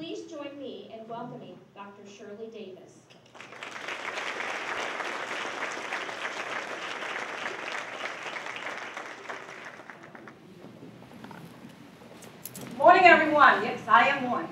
Please join me in welcoming Dr. Shirley Davis. Morning, everyone. Yes, I am one.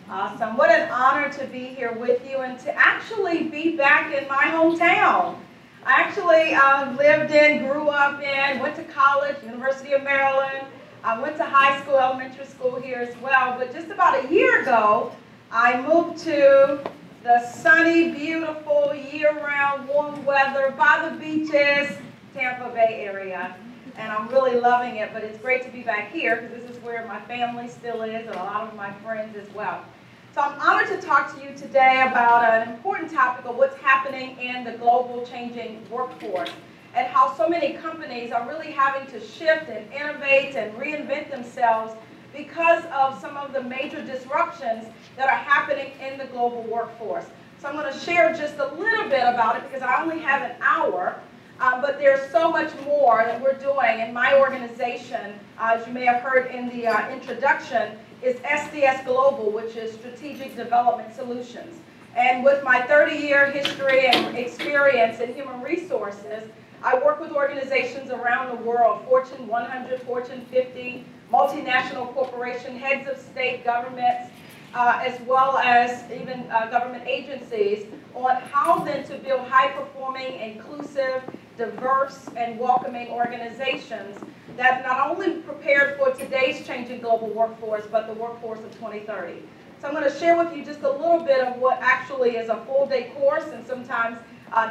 Awesome. What an honor to be here with you and to actually be back in my hometown. I actually lived in, grew up in, went to college, University of Maryland. I went to high school, elementary school here as well. But just about a year ago, I moved to the sunny, beautiful, year-round, warm weather, by the beaches, Tampa Bay area. And I'm really loving it, but it's great to be back here because this is where my family still is and a lot of my friends as well. So I'm honored to talk to you today about an important topic of what's happening in the global changing workforce and how so many companies are really having to shift and innovate and reinvent themselves because of some of the major disruptions that are happening in the global workforce. So I'm going to share just a little bit about it because I only have an hour. But there's so much more that we're doing in my organization, as you may have heard in the introduction, is SDS Global, which is Strategic Development Solutions. And with my 30-year history and experience in human resources, I work with organizations around the world, Fortune 100, Fortune 50, multinational corporation, heads of state governments, as well as even government agencies, on how then to build high-performing, inclusive, diverse, and welcoming organizations that not only prepared for today's changing global workforce, but the workforce of 2030. So I'm going to share with you just a little bit of what actually is a full-day course and sometimes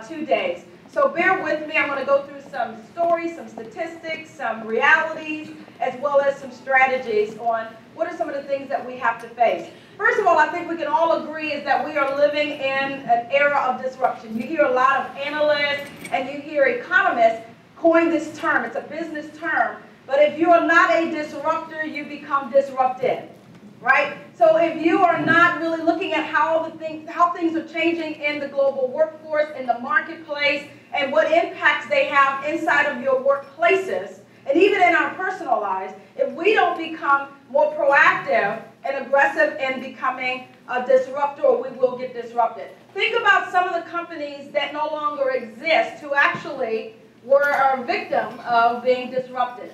2 days. So bear with me. I'm going to go through some stories, some statistics, some realities, as well as some strategies on what are some of the things that we have to face. First of all, I think we can all agree is that we are living in an era of disruption. You hear a lot of analysts and you hear economists coin this term. It's a business term. But if you are not a disruptor, you become disrupted, right? So if you are not really looking at how things are changing in the global workforce, in the marketplace, and what impacts they have inside of your workplaces, and even in our personal lives, if we don't become more proactive and aggressive in becoming a disruptor, we will get disrupted. Think about some of the companies that no longer exist who actually were a victim of being disrupted.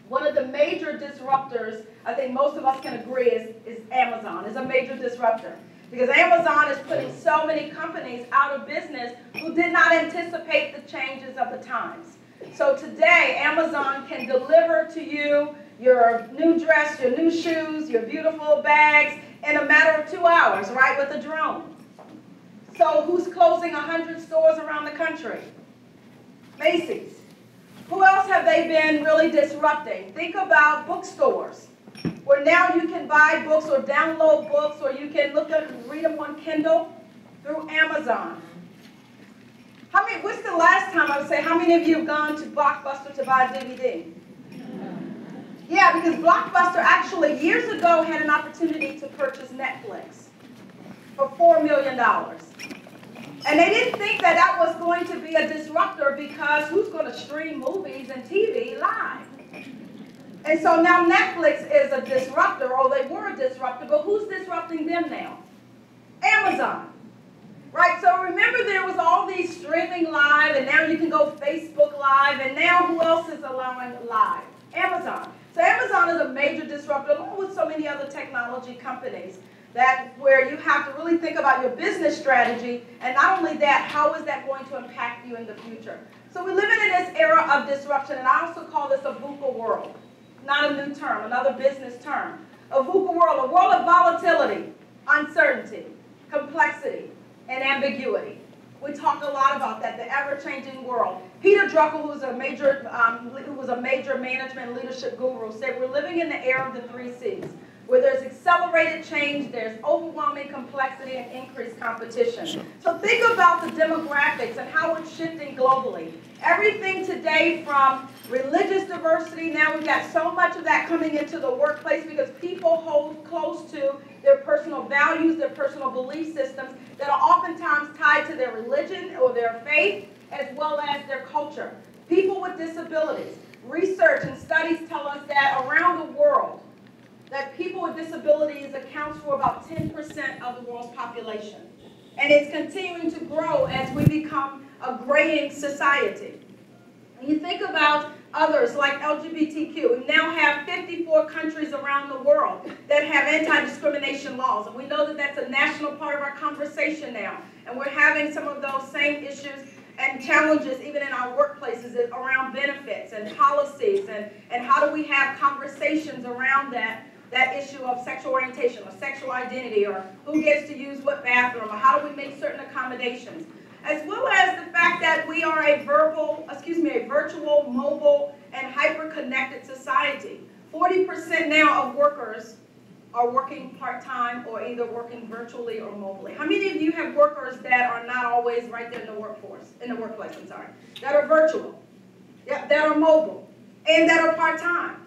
One of the major disruptors, I think most of us can agree, is Amazon, is a major disruptor. Because Amazon is putting so many companies out of business who did not anticipate the changes of the times. So today, Amazon can deliver to you your new dress, your new shoes, your beautiful bags in a matter of 2 hours, right, with a drone. So who's closing 100 stores around the country? Macy's. Who else have they been really disrupting? Think about bookstores, where now you can buy books or download books, or you can look at and read them on Kindle through Amazon. What's the last time, I would say, how many of you have gone to Blockbuster to buy a DVD? Yeah, because Blockbuster actually years ago had an opportunity to purchase Netflix for $4 million. And they didn't think that that was going to be a disruptor because who's going to stream movies and TV live? And so now Netflix is a disruptor, or they were a disruptor, but who's disrupting them now? Amazon. Right, so remember there was all these streaming live, and now you can go Facebook Live, and now who else is allowing live? Amazon. So Amazon is a major disruptor, along with so many other technology companies, where you have to really think about your business strategy, and not only that, how is that going to impact you in the future? So we're living in this era of disruption, and I also call this a VUCA world. Not a new term, another business term. A VUCA world, a world of volatility, uncertainty, complexity, and ambiguity. We talk a lot about that, the ever-changing world. Peter Drucker, who was a major management leadership guru, said we're living in the era of the 3 C's, where there's accelerated change, there's overwhelming complexity, and increased competition. So think about the demographics and how it's shifting globally. Everything today from religious diversity, now we've got so much of that coming into the workplace because people hold close to their personal values, their personal belief systems that are oftentimes tied to their religion or their faith, as well as their culture. People with disabilities. Research and studies tell us that around the world, that people with disabilities accounts for about 10% of the world's population. And it's continuing to grow as we become a graying society. When you think about others like LGBTQ, we now have 54 countries around the world that have anti-discrimination laws. And we know that that's a national part of our conversation now. And we're having some of those same issues and challenges even in our workplaces around benefits and policies and how do we have conversations around that issue of sexual orientation or sexual identity or who gets to use what bathroom or how do we make certain accommodations. As well as the fact that we are a virtual, mobile, and hyper-connected society. 40% now of workers are working part-time or either working virtually or mobilely. How many of you have workers that are not always right there in the workplace, that are virtual, that are mobile, and that are part-time?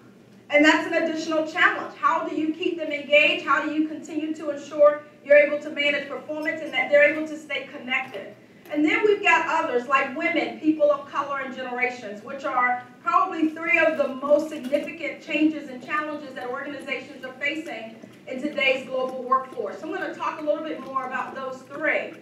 And that's an additional challenge. How do you keep them engaged? How do you continue to ensure you're able to manage performance and that they're able to stay connected? And then we've got others like women, people of color, and generations, which are probably three of the most significant changes and challenges that organizations are facing in today's global workforce. So I'm going to talk a little bit more about those three.